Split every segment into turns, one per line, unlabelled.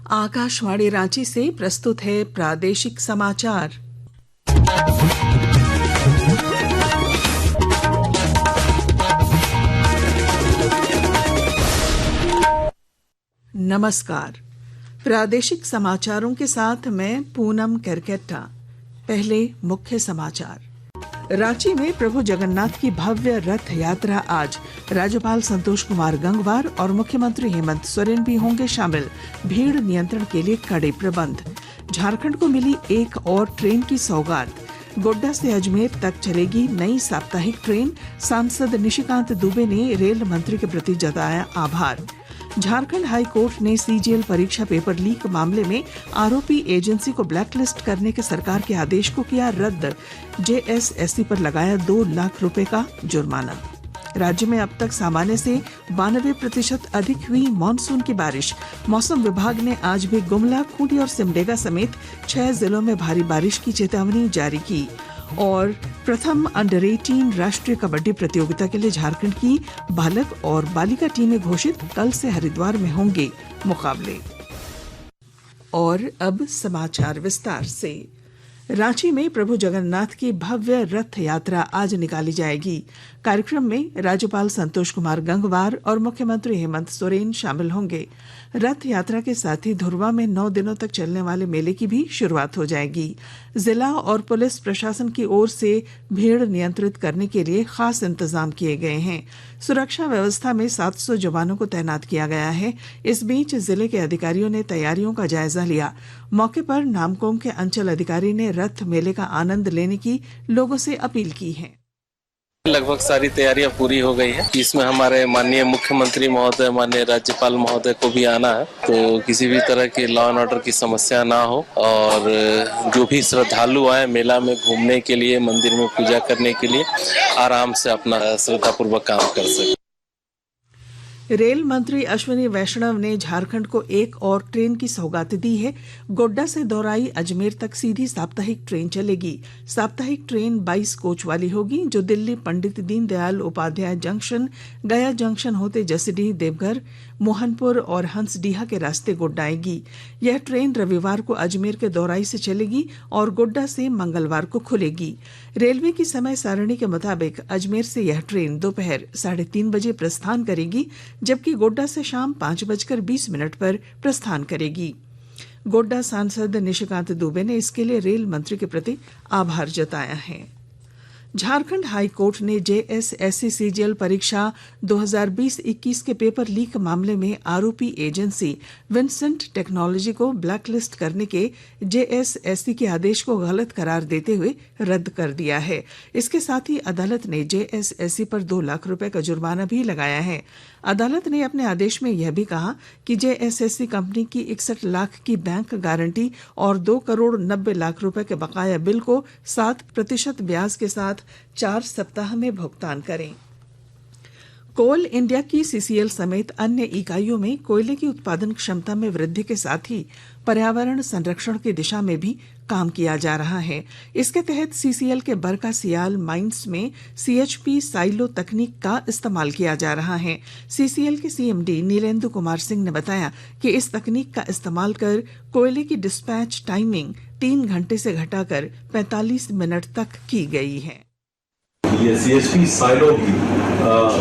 आकाशवाणी रांची से प्रस्तुत है प्रादेशिक समाचार। नमस्कार। प्रादेशिक समाचारों के साथ मैं पूनम केरकेट्टा। पहले मुख्य समाचार। रांची में प्रभु जगन्नाथ की भव्य रथ यात्रा आज। राज्यपाल संतोष कुमार गंगवार और मुख्यमंत्री हेमंत सोरेन भी होंगे शामिल। भीड़ नियंत्रण के लिए कड़े प्रबंध। झारखंड को मिली एक और ट्रेन की सौगात। गोड्डा से अजमेर तक चलेगी नई साप्ताहिक ट्रेन। सांसद निशिकांत दुबे ने रेल मंत्री के प्रति जताया आभार। झारखंड हाई कोर्ट ने सीजीएल परीक्षा पेपर लीक मामले में आरोपी एजेंसी को ब्लैकलिस्ट करने के सरकार के आदेश को किया रद्द। जेएसएससी पर लगाया 2 लाख रुपए का जुर्माना। राज्य में अब तक सामान्य से 92% अधिक हुई मानसून की बारिश। मौसम विभाग ने आज भी गुमला, खूंटी और सिमडेगा समेत 6 जिलों में भारी बारिश की चेतावनी जारी की। और प्रथम अंडर 18 राष्ट्रीय कबड्डी प्रतियोगिता के लिए झारखंड की बालक और बालिका टीमें घोषित। कल से हरिद्वार में होंगे मुकाबले। और अब समाचार विस्तार से। रांची में प्रभु जगन्नाथ की भव्य रथ यात्रा आज निकाली जाएगी। कार्यक्रम में राज्यपाल संतोष कुमार गंगवार और मुख्यमंत्री हेमंत सोरेन शामिल होंगे। रथ यात्रा के साथ ही धुरवा में 9 दिनों तक चलने वाले मेले की भी शुरुआत हो जाएगी। जिला और पुलिस प्रशासन की ओर से भीड़ नियंत्रित करने के लिए खास इंतजाम किए गए हैं। सुरक्षा व्यवस्था में 700 जवानों को तैनात किया गया है। इस बीच जिले के अधिकारियों ने तैयारियों का जायजा लिया। मौके पर नामकोम के अंचल अधिकारी ने रथ मेले का आनंद लेने की लोगों से अपील की है।
लगभग सारी तैयारियां पूरी हो गई है। इसमें हमारे माननीय मुख्यमंत्री महोदय, माननीय राज्यपाल महोदय को भी आना है, तो किसी भी तरह की लॉ एंड ऑर्डर की समस्या ना हो और जो भी श्रद्धालु आए मेला में घूमने के लिए, मंदिर में पूजा करने के लिए आराम से अपना श्रद्धापूर्वक काम कर सके।
रेल मंत्री अश्विनी वैष्णव ने झारखंड को एक और ट्रेन की सौगात दी है। गोड्डा से दौराई अजमेर तक सीधी साप्ताहिक ट्रेन चलेगी। साप्ताहिक ट्रेन 22 कोच वाली होगी, जो दिल्ली पंडित दीनदयाल उपाध्याय जंक्शन, गया जंक्शन होते जसीडीह, देवघर, मोहनपुर और हंसडीहा के रास्ते गोड्डा आएगी। यह ट्रेन रविवार को अजमेर के दौराई से चलेगी और गोड्डा से मंगलवार को खुलेगी। रेलवे की समय सारणी के मुताबिक अजमेर से यह ट्रेन दोपहर 3:30 बजे प्रस्थान करेगी, जबकि गोड्डा से शाम 5:20 पर प्रस्थान करेगी। गोड्डा सांसद निशिकांत दुबे ने इसके लिए रेल मंत्री के प्रति आभार जताया है। झारखंड हाई कोर्ट ने जेएसएससी सीजीएल परीक्षा 2020-21 के पेपर लीक मामले में आरोपी एजेंसी विंसेंट टेक्नोलॉजी को ब्लैकलिस्ट करने के जेएसएससी के आदेश को गलत करार देते हुए रद्द कर दिया है। इसके साथ ही अदालत ने जेएसएससी पर 2 लाख रुपए का जुर्माना भी लगाया है। अदालत ने अपने आदेश में यह भी कहा कि जेएसएससी कंपनी की 61 लाख की बैंक गारंटी और 2 करोड़ 90 लाख रुपए के बकाया बिल को 7% ब्याज के साथ 4 सप्ताह में भुगतान करें। कोल इंडिया की सीसीएल समेत अन्य इकाइयों में कोयले की उत्पादन क्षमता में वृद्धि के साथ ही पर्यावरण संरक्षण की दिशा में भी काम किया जा रहा है। इसके तहत सीसीएल के बरका सियाल माइंस में सीएचपी साइलो तकनीक का इस्तेमाल किया जा रहा है। सीसीएल के सीएमडी नीलेंदु कुमार सिंह ने बताया कि इस तकनीक का इस्तेमाल कर कोयले की डिस्पैच टाइमिंग 3 घंटे से घटाकर 45 मिनट तक की गई है।
ये सीएचपी साइलो भी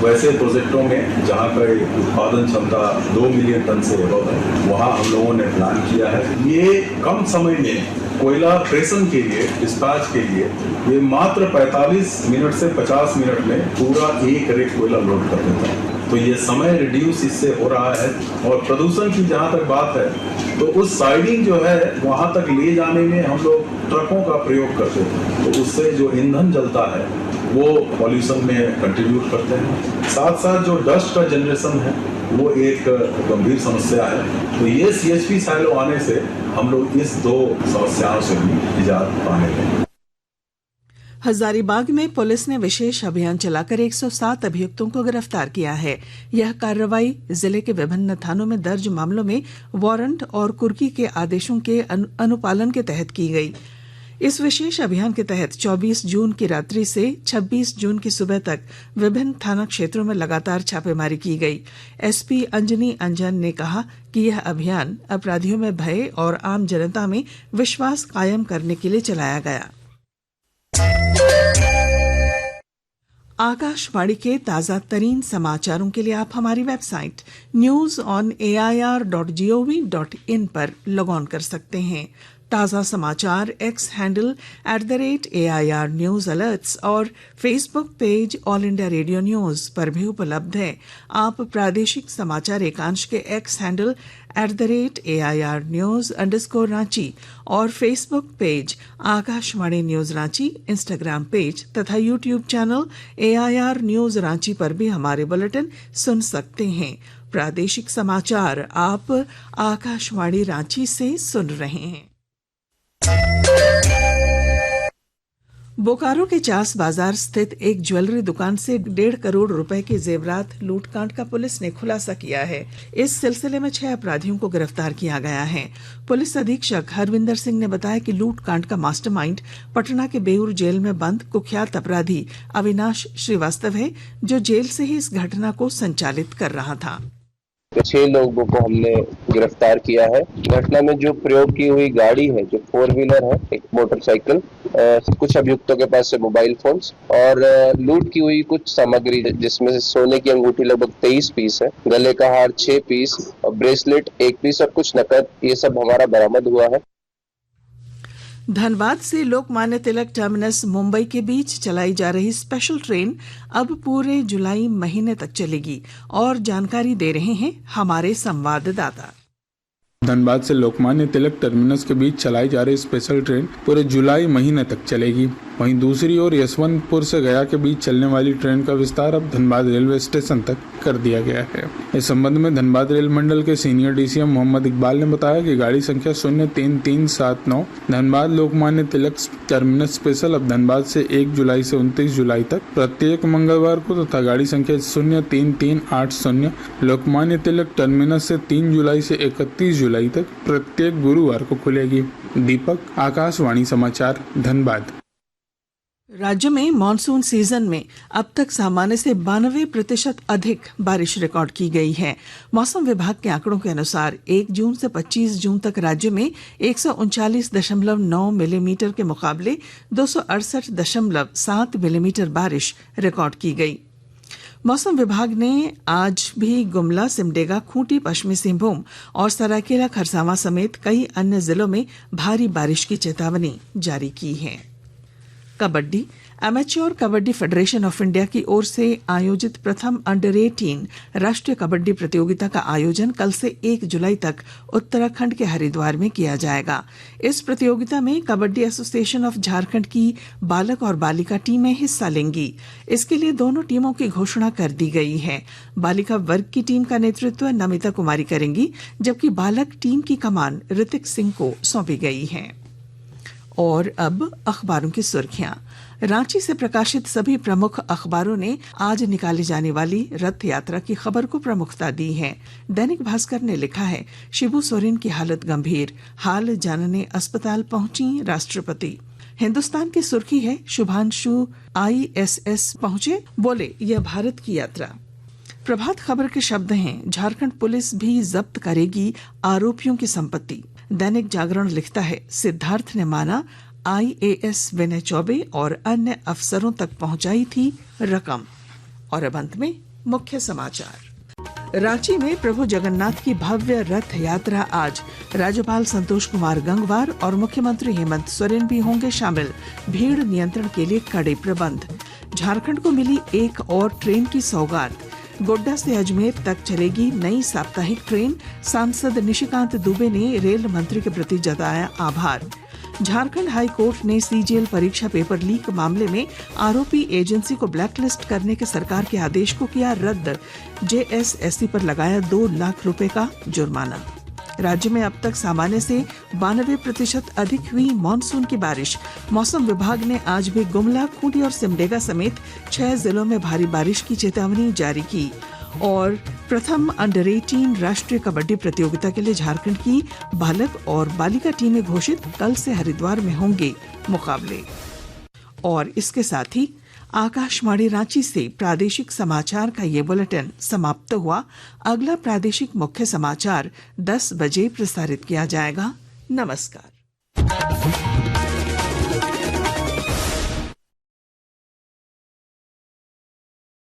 वैसे प्रोजेक्टों में जहां पर उत्पादन क्षमता 2 मिलियन टन से अबव है, वहां हम लोगों ने प्लान किया है। ये कम समय में कोयला प्रेषण के लिए, डिस्पैच के लिए ये मात्र 45 मिनट से 50 मिनट में पूरा एक रेक कोयला लोड कर देता है। तो ये समय रिड्यूस इससे हो रहा है। और प्रदूषण की जहां तक बात है, तो उस साइडिंग जो है वहां तक ले जाने में हम लोग ट्रकों का प्रयोग करते हैं, तो उससे जो ईंधन जलता है वो पॉल्यूशन में कंट्रीब्यूट करते हैं। साथ साथ जो डस्ट का जनरेशन है वो एक गंभीर समस्या है। तो ये सीएचपी साइलो आने से हम लोग इस 2 समस्याओं से भी निजात पाने हैं।
हजारीबाग में पुलिस ने विशेष अभियान चलाकर 107 अभियुक्तों को गिरफ्तार किया है। यह कार्रवाई जिले के विभिन्न थानों में दर्ज मामलों में वारंट और कुर्की के आदेशों के अनुपालन के तहत की गई। इस विशेष अभियान के तहत 24 जून की रात्रि से 26 जून की सुबह तक विभिन्न थाना क्षेत्रों में लगातार छापेमारी की गई। एसपी अंजनी अंजन ने कहा कि यह अभियान अपराधियों में भय और आम जनता में विश्वास कायम करने के लिए चलाया गया। आकाशवाणी के ताजा तरीन समाचारों के लिए आप हमारी वेबसाइट news.air.gov.in पर लॉग ऑन कर सकते हैं। ताजा समाचार X handle @AIR news alerts और Facebook page All India Radio news पर भी उपलब्ध है। आप प्रादेशिक समाचार एकांश के एक्स हैंडल @AIR न्यूज _ और Facebook page Akashvani news Ranchi, Instagram page तथा YouTube channel AIR news Ranchi पर भी हमारे बुलेटिन सुन सकते हैं। प्रादेशिक समाचार आप आकाशवाणी रांची से सुन रहे हैं। बोकारो के चास बाजार स्थित एक ज्वेलरी दुकान से 1.5 करोड़ रुपए के जेवरात लूटकांड का पुलिस ने खुलासा किया है। इस सिलसिले में 6 अपराधियों को गिरफ्तार किया गया है। पुलिस अधीक्षक हरविंदर सिंह ने बताया कि लूटकांड का मास्टरमाइंड पटना के बेऊर जेल में बंद कुख्यात अपराधी अविनाश श्रीवास्तव है, जो जेल से ही इस घटना को संचालित कर रहा था।
6 लोगों को हमने गिरफ्तार किया है। घटना में जो प्रयोग की हुई गाड़ी है, जो 4 व्हीलर है, एक मोटरसाइकिल, कुछ अभियुक्तों के पास से मोबाइल फोन्स और लूट की हुई कुछ सामग्री, जिसमें से सोने की अंगूठी लगभग 23 पीस है, गले का हार 6 पीस और ब्रेसलेट 1 पीस और कुछ नकद, ये सब हमारा बरामद हुआ है।
धनबाद से लोकमान्य तिलक टर्मिनस मुंबई के बीच चलाई जा रही स्पेशल ट्रेन अब पूरे जुलाई महीने तक चलेगी और जानकारी दे रहे हैं हमारे संवाददाता।
धनबाद से लोकमान्य तिलक टर्मिनस के बीच चलाई जा रही स्पेशल ट्रेन पूरे जुलाई महीने तक चलेगी। वहीं दूसरी ओर यशवंतपुर से गया के बीच चलने वाली ट्रेन का विस्तार अब धनबाद रेलवे स्टेशन तक कर दिया गया है। इस संबंध में धनबाद रेल मंडल के सीनियर DCM मोहम्मद इकबाल ने बताया कि गाड़ी संख्या 03379 धनबाद लोकमान्य तिलक टर्मिनस स्पेशल अब धनबाद से 1 जुलाई से 29 जुलाई तक प्रत्येक मंगलवार को तथा गाड़ी संख्या 03380 लोकमान्य तिलक टर्मिनस से 3 जुलाई से 31 जुलाई तक प्रत्येक गुरुवार को खुलेगी। दीपक, आकाशवाणी समाचार, धनबाद।
राज्य में मानसून सीजन में अब तक सामान्य से 92% अधिक बारिश रिकॉर्ड की गई है। मौसम विभाग के आंकड़ों के अनुसार 1 जून से 25 जून तक राज्य में 139.9 मिलीमीटर के मुकाबले 268.7 मिलीमीटर बारिश रिकॉर्ड की गई। मौसम विभाग ने आज भी गुमला, सिमडेगा, खूंटी, पश्चिमी सिंहभूम और सरायकेला खरसावां समेत कई अन्य जिलों में भारी बारिश की चेतावनी जारी की है। Kabaddi. Amateur kabaddi federation of India की ओर से आयोजित प्रथम अंडर-18 राष्ट्रीय कबड्डी प्रतियोगिता का आयोजन कल से 1 जुलाई तक उत्तराखंड के हरिद्वार में किया जाएगा। इस प्रतियोगिता में कबड्डी एसोसिएशन ऑफ झारखंड की बालक और बालिका टीमें हिस्सा लेंगी। इसके लिए दोनों टीमों की घोषणा कर दी गई है। बालिका वर्ग की टीम का नेतृत्व नमिता कुमारी करेंगी, जबकि बालक टीम की कमान ऋतिक सिंह को सौंपी गई है। और अब अखबारों की सुर्खियां। रांची से प्रकाशित सभी प्रमुख अखबारों ने आज निकाली जाने वाली रथ यात्रा की खबर को प्रमुखता दी है। दैनिक भास्कर ने लिखा है, शिबू सोरेन की हालत गंभीर, हाल जानने अस्पताल पहुंची राष्ट्रपति। हिंदुस्तान की सुर्खी है, शुभांशु ISS पहुंचे, बोले यह भारत की यात्रा। प्रभात खबर के शब्द हैं, झारखंड पुलिस भी जब्त करेगी आरोपियों की संपत्ति। दैनिक जागरण लिखता है, सिद्धार्थ ने माना IAS विनय चौबे और अन्य अफसरों तक पहुंचाई थी रकम। और अब अंत में मुख्य समाचार। रांची में प्रभु जगन्नाथ की भव्य रथ यात्रा आज। राज्यपाल संतोष कुमार गंगवार और मुख्यमंत्री हेमंत सोरेन भी होंगे शामिल। भीड़ नियंत्रण के लिए कड़े प्रबंध। झारखंड को मिली एक और ट्रेन की सौगात। गोड्डा से अजमेर तक चलेगी नई साप्ताहिक ट्रेन। सांसद निशिकांत दुबे ने रेल मंत्री के प्रति जताया आभार। झारखंड हाई कोर्ट ने CGL परीक्षा पेपर लीक मामले में आरोपी एजेंसी को ब्लैकलिस्ट करने के सरकार के आदेश को किया रद्द। JSSC पर लगाया 2 लाख रुपए का जुर्माना। राज्य में अब तक सामान्य से 92% अधिक हुई मानसून की बारिश। मौसम विभाग ने आज भी गुमला, खूंटी और सिमडेगा समेत 6 जिलों में भारी बारिश की चेतावनी जारी की। और प्रथम अंडर 18 राष्ट्रीय कबड्डी प्रतियोगिता के लिए झारखंड की बालक और बालिका टीमें घोषित, कल से हरिद्वार में होंगे मुकाबले। और इसके साथ ही आकाशवाणी रांची से प्रादेशिक समाचार का ये बुलेटिन समाप्त हुआ। अगला प्रादेशिक मुख्य समाचार 10 बजे प्रसारित किया जाएगा। नमस्कार।